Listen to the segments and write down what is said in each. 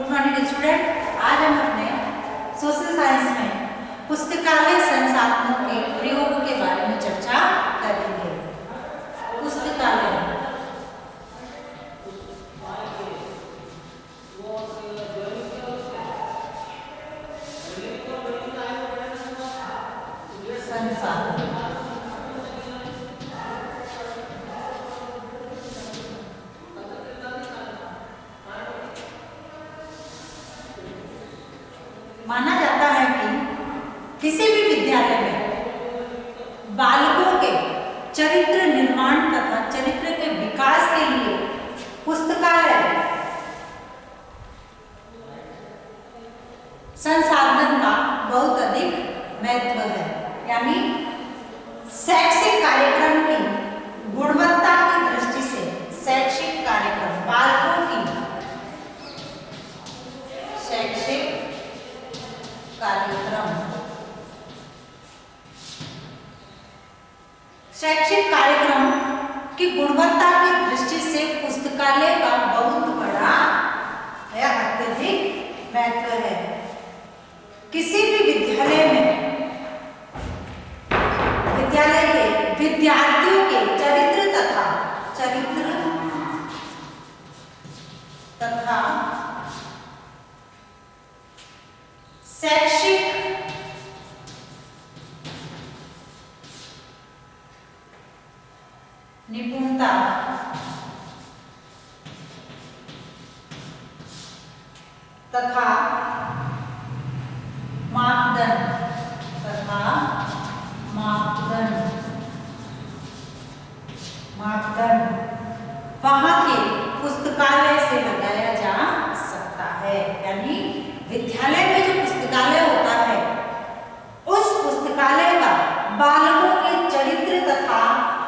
Good morning student. आज हम अपने सोशल साइंस में पुस्तकालय संसाधनों के प्रयोग के बारे में चर्चा करेंगे। पुस्तकालय संसाधन माना जाता है कि किसी भी विद्यालय में बालकों के चरित्र निर्माण तथा चरित्र के विकास के लिए पुस्तकालय संसाधन का बहुत अधिक महत्व है। यानी शैक्षिक कार्यक्रम की गुणवत्ता की दृष्टि से शैक्षिक कार्यक्रम बालकों की शैक्षिक कार्यक्रम की गुणवत्ता की दृष्टि से पुस्तकालय का बहुत बड़ा या अत्यधिक महत्व है। किसी भी विद्यालय के विद्यार्थियों के चरित्र तथा शैक्षिक निपुणता तथा मापदंड वहां के पुस्तकालय से लगाया जा सकता है। यानी विद्यालय में जो पुस्तकालय होता है उस पुस्तकालय का बालकों के चरित्र तथा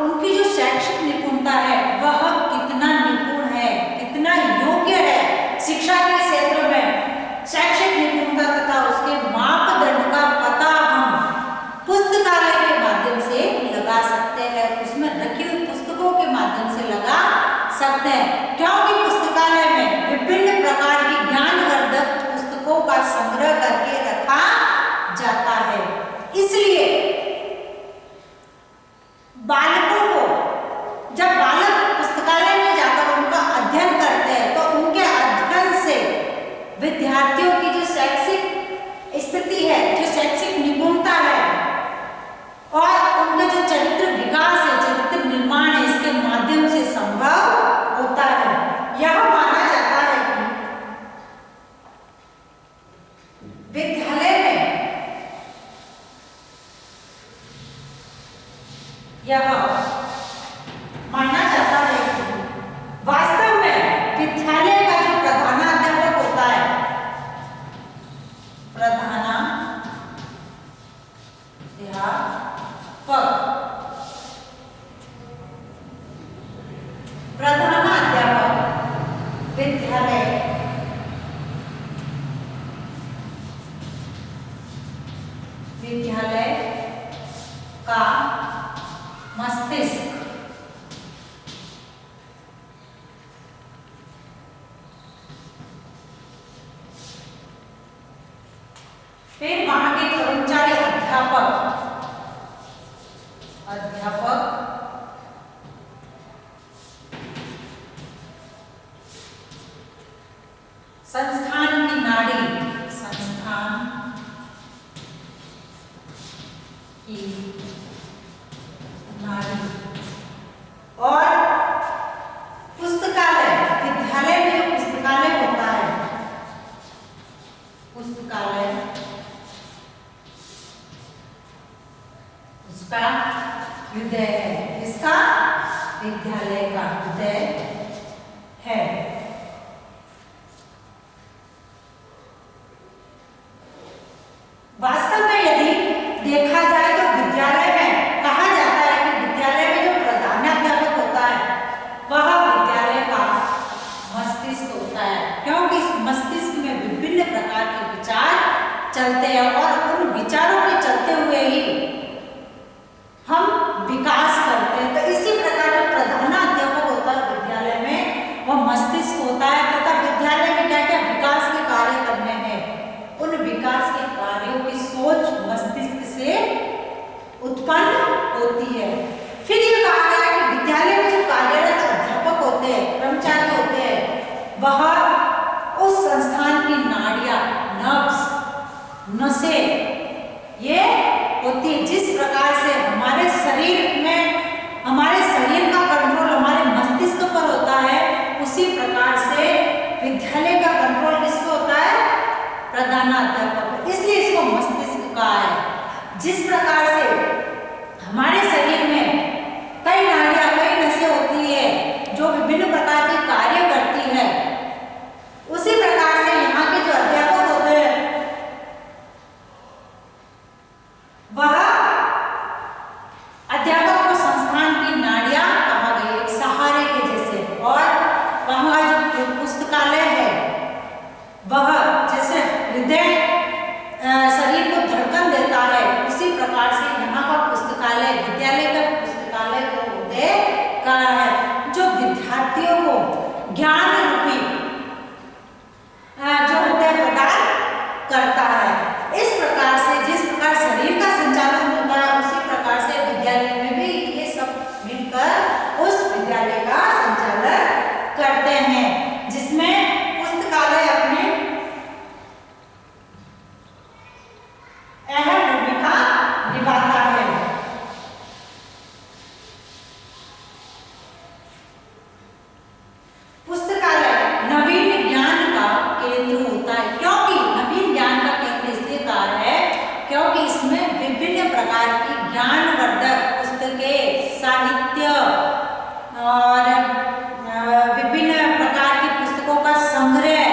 उनकी जो शैक्षिक निपुणता है वह कितना निपुण है, कितना योग्य है, शिक्षा के क्षेत्र में शैक्षिक निपुणता तथा उसके मापदंड का पता हम पुस्तकालय के माध्यम से लगा सकते हैं, उसमें रखी हुई पुस्तकों के माध्यम से लगा सकते हैं। क्योंकि पुस्तकालय में विभिन्न प्रकार की ज्ञानवर्धक पुस्तकों का संग्रह करके रखा जाता है। इसलिए बालकों को जब बालक पुस्तकालय में जाकर उनका अध्ययन करते हैं तो उनके अध्ययन से विद्यार्थियों की जो शैक्षिक स्थिति है, जो शैक्षिक निपुणता है और उनका जो चरित्र विकास है, चरित्र निर्माण है, इसके माध्यम से संभव होता है। यह माना जाता है कि विद्यालय में यह माना जाता है कि वास्तव में विद्यालय का जो प्रधानाध्यापक होता है, प्रधानाध्यापक विद्यालय का मस्तिष्क फिर वहां के कर्मचारी अध्यापक संस्थान की नाड़ी और पुस्तकालय, विद्यालय में जो पुस्तकालय होता है, पुस्तकालय उसका हृदय है। इसका विद्यालय का हृदय है। वास्तव में यदि देखा जाए तो विद्यालय में कहा जाता है कि विद्यालय में जो प्रधानाध्यापक होता है वह विद्यालय का मस्तिष्क होता है, क्योंकि इस मस्तिष्क में विभिन्न प्रकार के विचार चलते हैं और उन विचारों के चलते हुए ही हम विकास करते हैं। तो इसी प्रकार जो प्रधानाध्यापक होता है विद्यालय में वह मस्तिष्क होता है तथा विद्यालय में क्या क्या विकास के उस संस्थान की नाड़ियां, नर्व्स, नसें ये होती है। जिस प्रकार से हमारे शरीर में, हमारे शरीर का कंट्रोल हमारे मस्तिष्क पर होता है, उसी प्रकार से विद्यालय का कंट्रोल किसको होता है? प्रधानाध्यापक। इसलिए इसको मस्तिष्क कहा है। जिस प्रकार से हमारे शरीर में कई नाड़ियां, कई नसें होती है जो विभिन्न प्रकार के कार्य करती है, उसी प्रकार से यहाँ के जो अध्यापक होते हैं वह अध्यापक को संस्थान की नाड़ियां कहा गया, एक सहारे के जैसे। और वहाँ जो पुस्तकालय है वह जैसे हृदय शरीर को धड़कन देता है, उसी प्रकार से यहाँ का पुस्तकालय, विद्यालय का पुस्तकालय को हृदय कहा है, जो विद्यार्थियों को ज्ञान रूपी जो हृदय प्रदान करता है। इस प्रकार से जिस प्रकार शरीर का संचालन होता है, उसी प्रकार से विद्यालय में भी ये सब मिलकर उस विद्यालय का संचालन करते हैं, जिसमें पुस्तकालय अपनी अहम भूमिका निभाता है। पुस्तकालय नवीन ज्ञान का केंद्र होता है। क्योंकि नवीन ज्ञान का केंद्र इसलिए कहा है क्योंकि इसमें विभिन्न प्रकार की ज्ञानवर्धक पुस्तकें, साहित्य और विभिन्न प्रकार की पुस्तकों का संग्रह,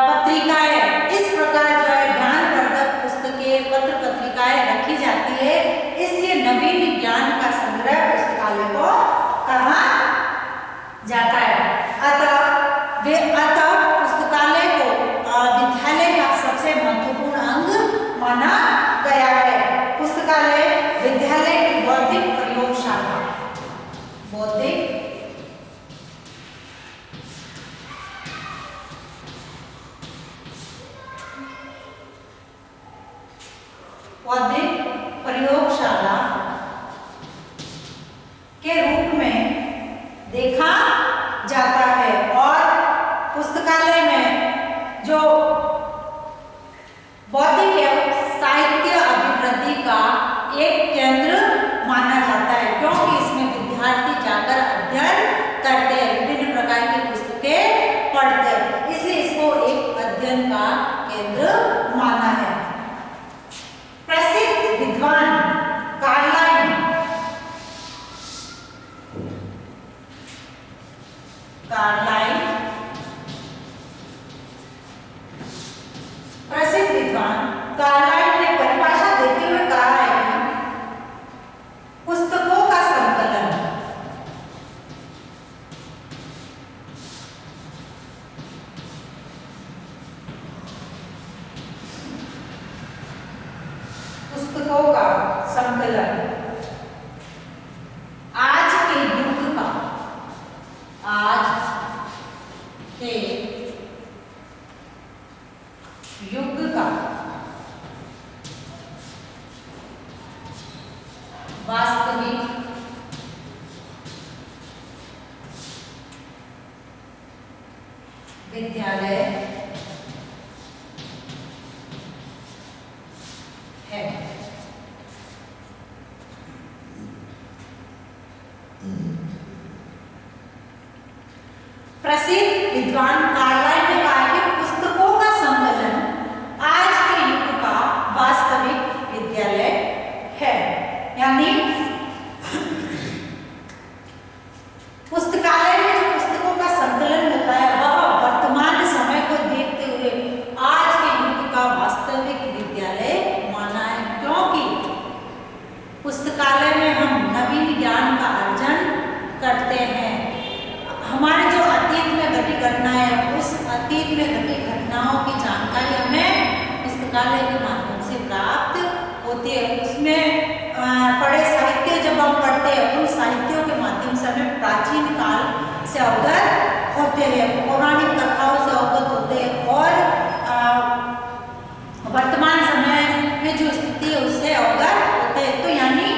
पत्रिकाएं, इस प्रकार जो है ज्ञानवर्धक पुस्तकें, पत्र पत्रिकाएं रखी जाती है। इसलिए नवीन ज्ञान का संग्रह पुस्तकालय को कहा जाता है। अतः पुस्तकालय को विद्यालय का सबसे महत्वपूर्ण अंग माना गया है। पुस्तकालय विद्यालय की बौद्धिक प्रयोगशाला, बौद्धिक प्रयोगशाला के रूप में देखा जाता है। और पुस्तकालय में जो बौद्धिक एवं साहित्य अभिवृद्धि का एक केंद्र माना जाता है, क्योंकि इसमें विद्यार्थी जाकर अध्ययन करते हैं, विभिन्न प्रकार की पुस्तकें पढ़ते हैं, इसलिए इसको एक अध्ययन का केंद्र माना है। प्रसिद्ध विद्वान कार्लाइल प्रसिद्ध विद्वान कार्लाइल ने परिभाषा देते हुए कहा है कि पुस्तकों का संकलन आज के युग का वास्तविक विद्यालय है। प्रसिद्ध विद्वान कार्लाइल ने कहा कि पुस्तकों का संकलन आज के युग का वास्तविक विद्यालय है। यानी पुस्तकालय में जो पुस्तकों का संकलन होता है वह वर्तमान समय को देखते हुए आज के युग का वास्तविक विद्यालय माना है, क्योंकि पुस्तकालय में हम नवीन ज्ञान का अर्जन करते हैं। हमारे जो अतीत में घटी घटनाएं हैं, उस अतीत में घटी घटनाओं की जानकारी हमें पुस्तकालय के माध्यम से प्राप्त होती है। उसमें पढ़े साहित्य जब हम पढ़ते हैं, उन साहित्यों के माध्यम से हमें प्राचीन काल से अवगत होते हैं, पौराणिक कथाओं से अवगत होते हैं, और वर्तमान समय में जो स्थिति है उससे अवगत होते हैं। तो यानी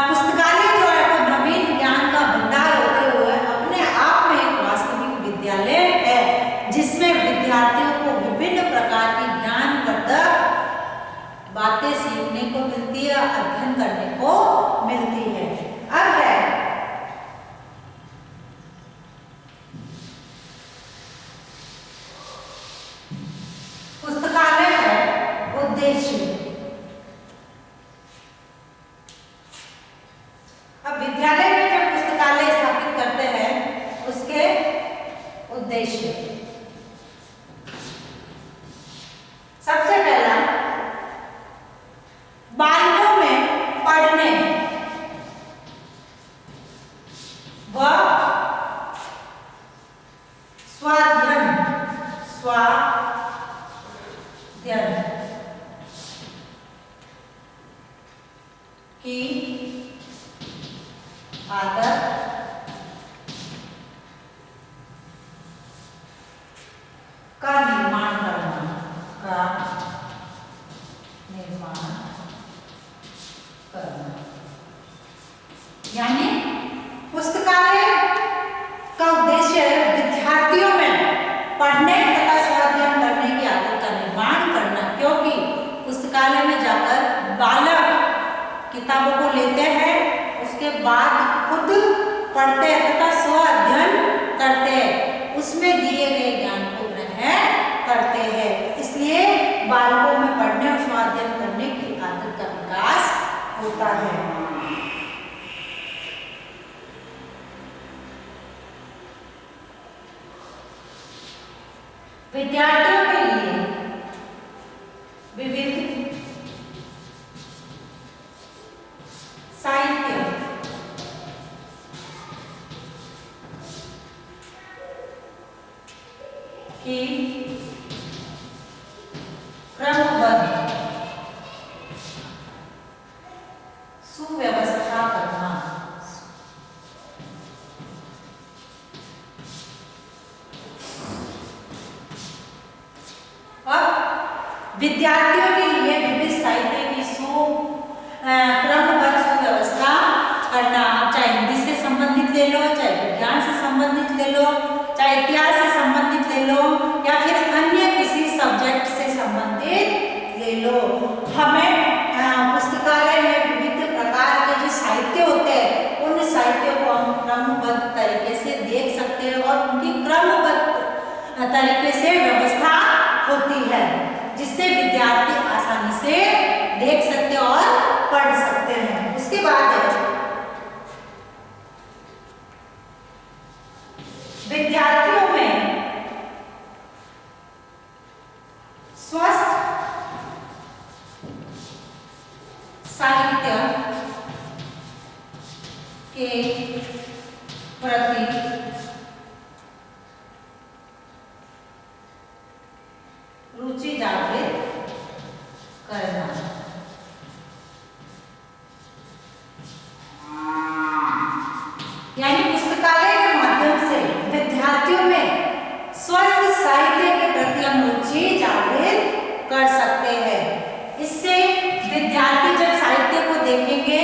पुस्तकालय जो है वो नवीन ज्ञान का भंडार होते हुए अपने आप में एक वास्तविक विद्यालय है। विद्यार्थियों को विभिन्न प्रकार की ज्ञानवर्धक बातें सीखने को मिलती है, अध्ययन करने को मिलती है। अब है पुस्तकालय का उद्देश्य। अब विद्यालय में जब पुस्तकालय स्थापित करते हैं उसके उद्देश्य, सबसे पहला बालकों में पढ़ने व स्वाध्ययन की आदत का निर्माण करना, यानी पुस्तकालय का उद्देश्य विद्यार्थियों में पढ़ने तथा स्वाध्ययन करने की आदत का निर्माण करना, क्योंकि पुस्तकालय में जाकर बालक किताबों को लेते हैं, उसके बाद खुद पढ़ते हैं तथा स्वाध्ययन करते हैं, उसमें दिए गए ज्ञान को ग्रहण करते हैं। इसलिए बालकों में पढ़ने और स्वाध्ययन करने की आदत का विकास होता है। विद्यार्थियों के लिए विविध साहित्य की क्रमबद्ध सुव्यवस्था करना, विद्यार्थियों के लिए विविध साहित्य की क्रमबद्ध सुव्यवस्था करना, चाहे हिंदी से संबंधित ले लो, चाहे विज्ञान से संबंधित ले लो, चाहे इतिहास से संबंधित ले लो, या फिर अन्य किसी सब्जेक्ट से संबंधित ले लो। हमें पुस्तकालय में विविध प्रकार के जो साहित्य होते हैं उन साहित्यों को हम क्रमबद्ध तरीके से देख सकते हैं और उनकी क्रमबद्ध तरीके से व्यवस्था होती है, जिससे विद्यार्थी आसानी से देख सकते और पढ़ सकते हैं। उसके बाद विद्यार्थियों में स्वस्थ साहित्य के प्रति रुचि जागृत करना, यानी पुस्तकालय के माध्यम से विद्यार्थियों में स्वस्थ साहित्य के प्रति हम रुचि जागृत कर सकते हैं। इससे विद्यार्थी जब साहित्य को देखेंगे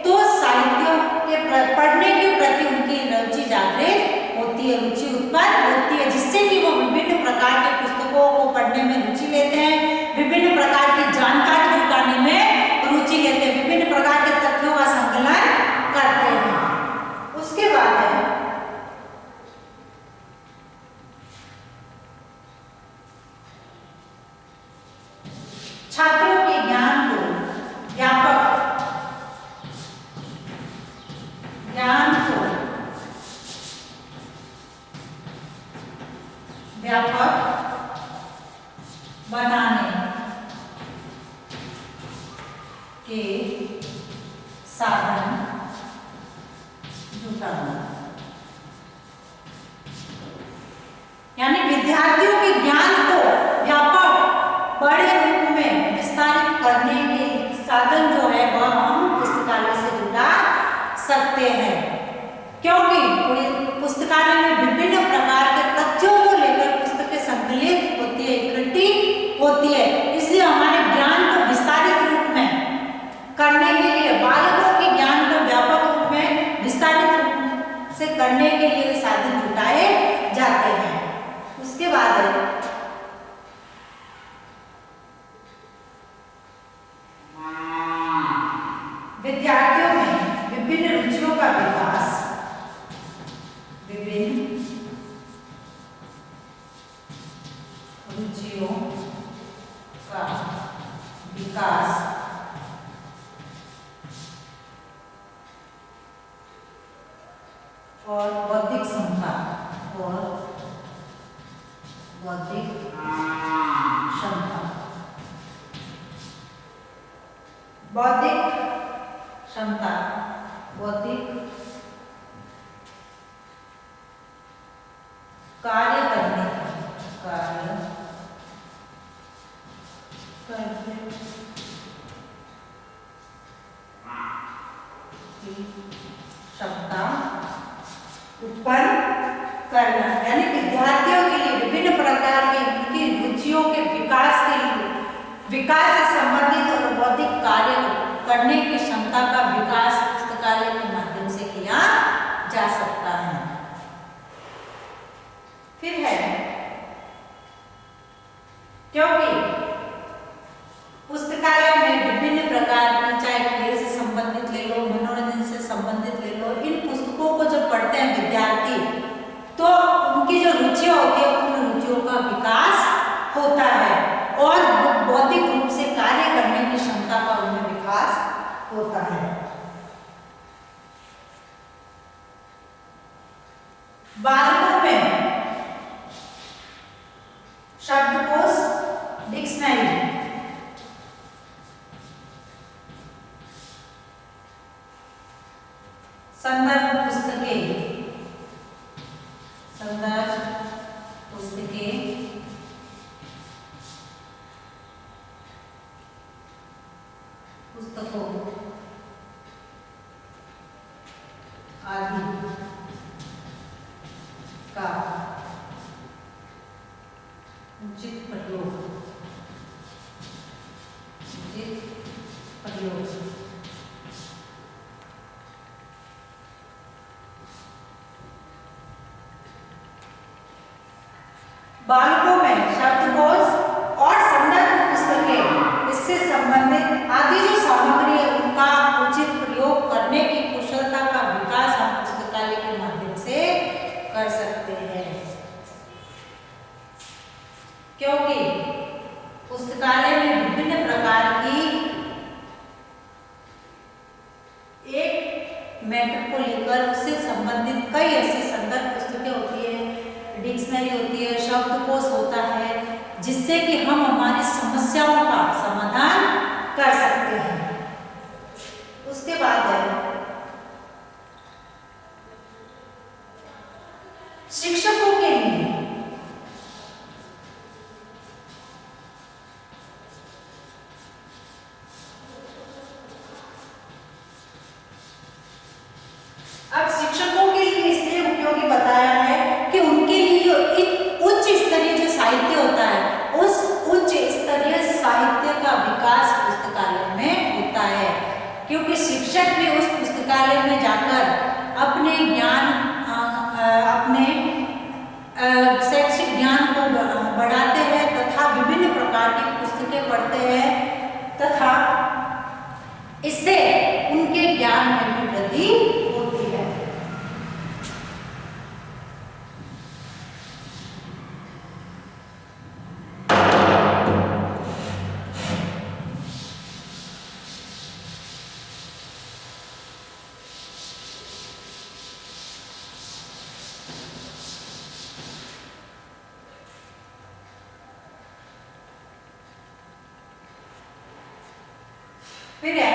तो साहित्य के पढ़ने के प्रति उनकी रुचि जागृत होती है, रुचि उत्पन्न होती है, जिससे कि वो विभिन्न प्रकार के पुस्तकों को पढ़ने में रुचि लेते हैं, विभिन्न प्रकार की जानकारी जुटाने में रुचि लेते हैं, विभिन्न प्रकार के तथ्यों का संकलन करते हैं। उसके बाद है छात्रों के ज्ञान को व्यापक बनाने के साधन जुटाना, यानी विद्यार्थियों के ज्ञान को व्यापक बड़े रूप में विस्तारित करने के साधन जो है वह हम पुस्तकालय से जुटा सकते हैं, क्योंकि पुस्तकालय में विभिन्न प्रकार के तथ्यों को लेकर पुस्तकें संकलित होती है, इकट्ठी होती है। इसलिए हमारे ज्ञान को विस्तारित रूप में करने के लिए, बालकों के ज्ञान को व्यापक रूप में विस्तारित रूप से करने के लिए साधन जुटाए जाते हैं। उसके बाद रुचियों का विकास और बौद्धिक क्षमता बौद्धिक कार्य करने की क्षमता उत्पन्न करना, यानी विद्यार्थियों के लिए विभिन्न प्रकार की उनकी रुचियों के विकास के लिए विकास से संबंधित और बौद्धिक कार्य करने की क्षमता का विकास पुस्तकालय के माध्यम से किया जा सकता है। फिर है क्योंकि पुस्तकालय में विभिन्न प्रकार की, चाहे खेल से संबंधित ले लो, मनोरंजन से संबंधित ले लो, इन पुस्तकों को जब पढ़ते हैं विद्यार्थी तो उनकी जो रुचियां होती है उन रुचियों का विकास होता है और बौद्धिक रूप से कार्य करने की क्षमता का उनमें विकास होता है। बालकों में शब्दकोश, डिक्शनरी, संदर्भ पुस्तकें पुस्तकों आदि का उचित प्रयोग बालकों में शब्दकोश और संदर्भ पुस्तकें, इससे संबंधित आदि जो सामग्री है उनका उचित प्रयोग करने की कुशलता का विकास हम पुस्तकालय के माध्यम से कर सकते हैं। क्योंकि पुस्तकालय में विभिन्न प्रकार की एक मैटर को लेकर उससे संबंधित कई ऐसी संदर्भ पुस्तकें होती है, डिक्शनरी होती है, शब्दकोश होता है, जिससे कि हम हमारी समस्याओं का समाधान कर सकते हैं। उसके बाद है शिक्षकों के लिए अब शिक्षकों के लिए इसलिए उपयोगी बताया है कि उनके लिए जो उच्च स्तरीय जो साहित्य होता है उस उच्च स्तरीय साहित्य का विकास पुस्तकालय में होता है, क्योंकि शिक्षक भी उस पुस्तकालय में जाकर अपने ज्ञान अपने शैक्षिक ज्ञान को बढ़ाते हैं तथा विभिन्न प्रकार की पुस्तकें पढ़ते हैं तथा इससे उनके ज्ञान में भी वृद्धि होती है। फिर है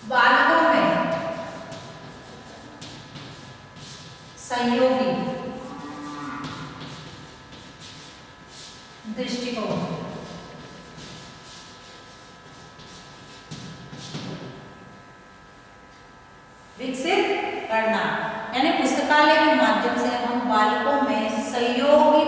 बालकों में सहयोगी दृष्टिकोण विकसित करना, यानी पुस्तकालय के माध्यम से हम बालकों में सहयोगी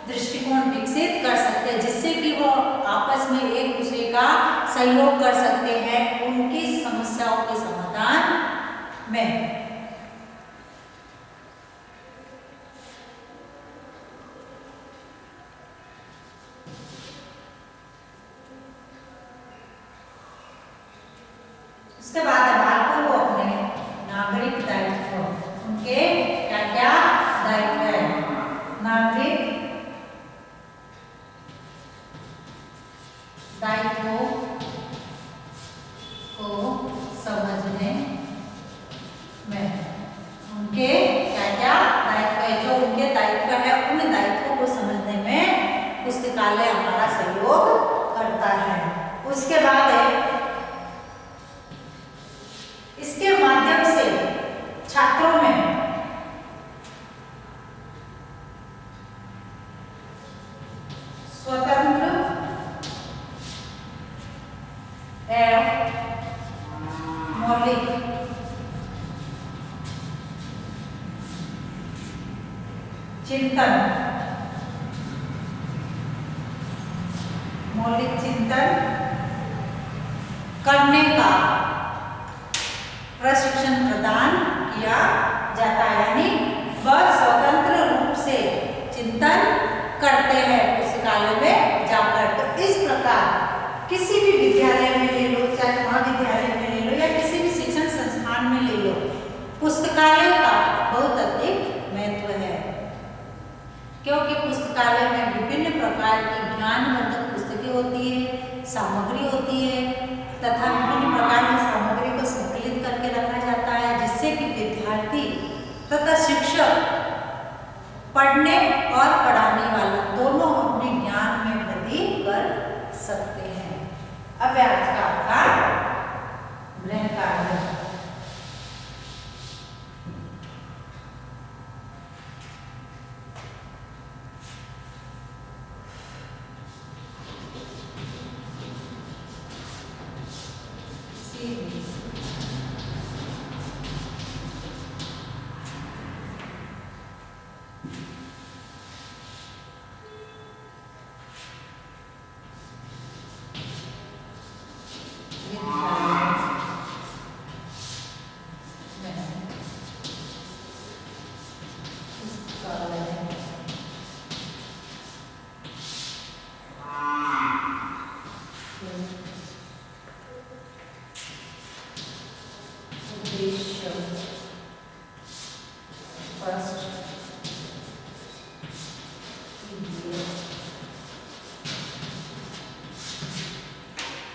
दृष्टिकोण विकसित कर सकते हैं, जिससे कि वो आपस में एक दूसरे का सहयोग कर सकते हैं उनकी समस्याओं के समाधान में। उसके बाद बालकों को अपने नागरिक दायित्व, उनके क्या क्या दायित्व है, नागरिक पुस्तकालय हमारा सहयोग करता है। उसके बाद है, इसके माध्यम से छात्रों में स्वतंत्र एवं मौलिक चिंतन करने का प्रशिक्षण प्रदान किया जाता है। यानी वह स्वतंत्र रूप से चिंतन करते हैं पुस्तकालय में जाकर। तो इस प्रकार किसी भी विद्यालय में ले लो, चाहे महाविद्यालय में ले लो या किसी भी शिक्षण संस्थान में ले लो, पुस्तकालय का बहुत अधिक महत्व है, क्योंकि पुस्तकालय में विभिन्न प्रकार की ज्ञानवर्धक पुस्तकें होती है, सामग्री होती है तथा विभिन्न प्रकार की सामग्री को संकलित करके रखा जाता है, जिससे कि विद्यार्थी तथा शिक्षक, पढ़ने और पढ़ाने वाला दोनों अपने ज्ञान में वृद्धि कर सकते हैं। अब आज का आपका गृह कार्य,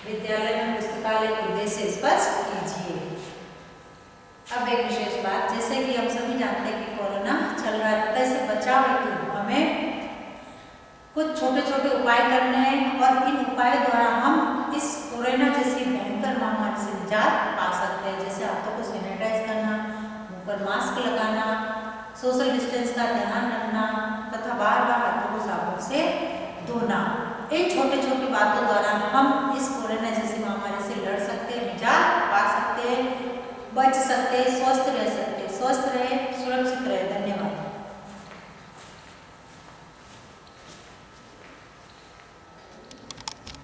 विद्यालय में पुस्तकालय के उद्देश्य स्पष्ट कीजिए। अब एक विशेष बात, जैसे कि हम सभी जानते हैं कि कोरोना चल रहा है, तथा इससे बचाव हेतु हमें कुछ छोटे छोटे उपाय करने हैं और इन उपायों द्वारा हम इस कोरोना जैसी भयंकर महामारी से निजात पा सकते हैं। जैसे हाथों को सैनिटाइज करना, मुंह पर मास्क लगाना, सोशल डिस्टेंस का ध्यान रखना तथा बार बार हाथों को साबुन से धोना। इन छोटी छोटी बातों द्वारा हम इस कोरोना जैसी महामारी से लड़ सकते हैं, निजात पा सकते हैं, बच सकते हैं, स्वस्थ रह सकते हैं। स्वस्थ रहे, सुरक्षित रहे। धन्यवाद।